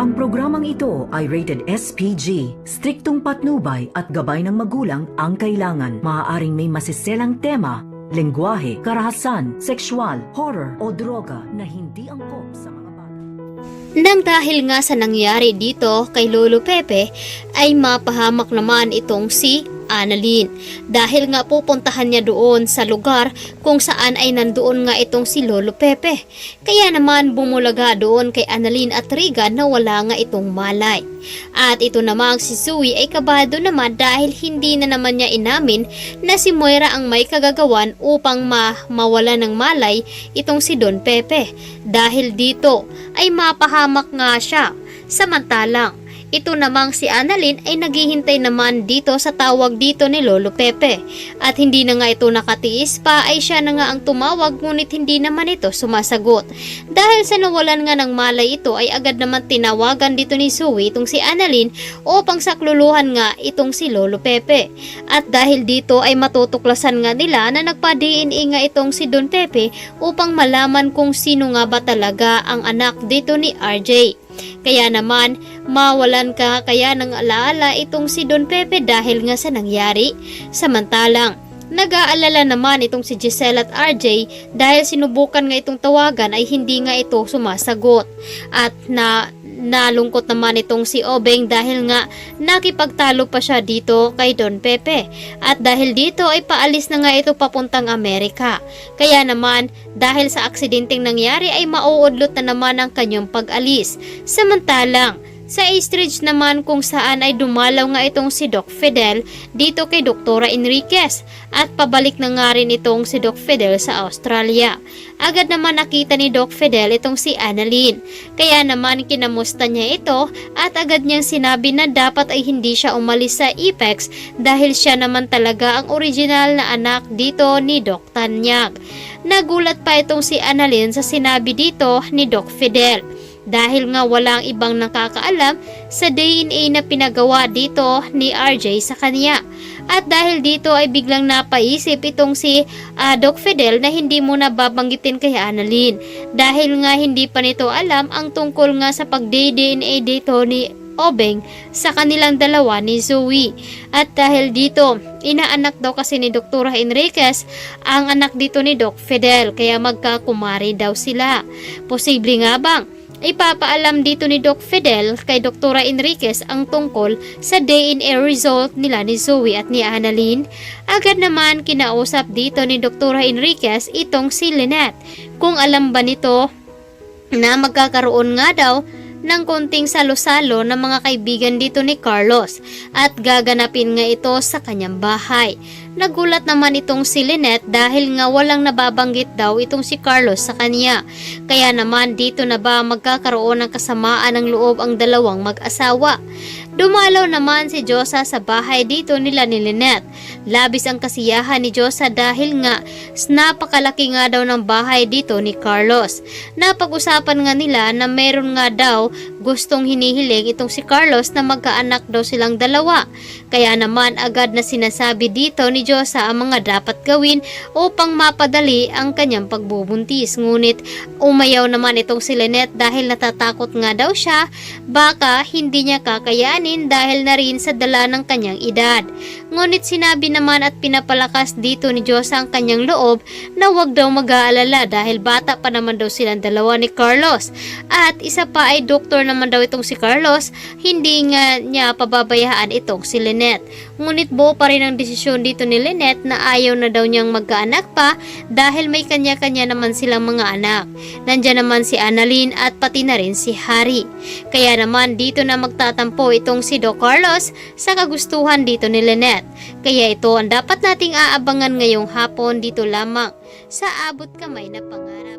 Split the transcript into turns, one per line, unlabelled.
Ang programang ito ay rated SPG. Striktong patnubay at gabay ng magulang ang kailangan. Maaaring may masiselang tema, lengguwahe, karahasan, sexual, horror o droga na hindi angkop sa mga bata.
Nang dahil nga sa nangyari dito kay Lolo Pepe ay mapahamak naman itong si Annalyn dahil nga pupuntahan niya doon sa lugar kung saan ay nandoon nga itong si Lolo Pepe. Kaya naman bumulaga doon kay Annalyn at Regan na wala nga itong malay. At ito namang si Zoe ay kabado naman dahil hindi na naman niya inamin na si Moira ang may kagagawan upang mawala ng malay itong si Don Pepe. Dahil dito ay mapahamak nga siya. Samantalang ito namang si Annalyn ay naghihintay naman dito sa tawag dito ni Lolo Pepe. At hindi na nga ito nakatiis pa ay siya na nga ang tumawag ngunit hindi naman ito sumasagot. Dahil sa nawalan nga ng malay ito ay agad naman tinawagan dito ni Zoe itong si Annalyn upang sakluluhan nga itong si Lolo Pepe. At dahil dito ay matutuklasan nga nila na nagpa-DNA nga itong si Don Pepe upang malaman kung sino nga ba talaga ang anak dito ni RJ. Kaya naman mawalan ka kaya ng alaala itong si Don Pepe dahil nga sa nangyari. Samantalang nag-aalala naman itong si Giselle at RJ dahil sinubukan nga itong tawagan ay hindi nga ito sumasagot. At nalungkot naman itong si Obeng dahil nga nakipagtalo pa siya dito kay Don Pepe. At dahil dito ay paalis na nga ito papuntang Amerika. Kaya naman dahil sa aksidenteng nangyari ay mauudlot na naman ang kanyang pag-alis. Samantalang sa Eastridge naman kung saan ay dumalaw nga itong si Doc Fidel dito kay Doktora Enriquez at pabalik na nga rin itong si Doc Fidel sa Australia. Agad naman nakita ni Doc Fidel itong si Annalyn. Kaya naman kinamusta niya ito at agad niyang sinabi na dapat ay hindi siya umalis sa Apex dahil siya naman talaga ang original na anak dito ni Doc Tanyag. Nagulat pa itong si Annalyn sa sinabi dito ni Doc Fidel. Dahil nga walang ibang nakakaalam sa DNA na pinagawa dito ni RJ sa kanya. At dahil dito ay biglang napaisip itong si Doc Fidel na hindi muna babanggitin kay Annalyn. Dahil nga hindi pa nito alam ang tungkol nga sa pag-DNA dito ni Obeng sa kanilang dalawa ni Zoe. At dahil dito, inaanak daw kasi ni Doktora Enriquez ang anak dito ni Doc Fidel. Kaya magkakumari daw sila. Posible nga bang ipapaalam dito ni Doc Fidel kay Doktora Enriquez ang tungkol sa DNA result nila ni Zoe at ni Annalyn? Agad naman kinausap dito ni Doktora Enriquez itong si Lynette kung alam ba nito na magkakaroon nga daw ng konting salo-salo ng mga kaibigan dito ni Carlos at gaganapin nga ito sa kanyang bahay. Nagulat naman itong si Lynette dahil nga walang nababanggit daw itong si Carlos sa kanya. Kaya naman dito na ba magkakaroon ng kasamaan ng loob ang dalawang mag-asawa? Dumalaw naman si Josa sa bahay dito nila ni Lynette. Labis ang kasiyahan ni Josa dahil nga napakalaki nga daw ng bahay dito ni Carlos. Napag-usapan nga nila na meron nga daw gustong hinihiling itong si Carlos na magkaanak daw silang dalawa. Kaya naman agad na sinasabi dito ni Josa ang mga dapat gawin upang mapadali ang kanyang pagbubuntis. Ngunit umayaw naman itong si Lynette dahil natatakot nga daw siya baka hindi niya kakayanin dahil na rin sa dala ng kanyang edad. Ngunit sinabi naman at pinapalakas dito ni Josa ang kanyang loob na wag daw mag-aalala dahil bata pa naman daw silang dalawa ni Carlos. At isa pa ay doktor naman daw itong si Carlos, hindi nga niya pababayaan itong si Lynette. Ngunit buo pa rin ang desisyon dito ni Lynette na ayaw na daw niyang magkaanak pa dahil may kanya-kanya naman silang mga anak. Nandiyan naman si Annalyn at pati na rin si Harry. Kaya naman dito na magtatampo itong si Doc Carlos sa kagustuhan dito ni Lynette. Kaya ito ang dapat nating aabangan ngayong hapon dito lamang sa Abot Kamay na Pangarap.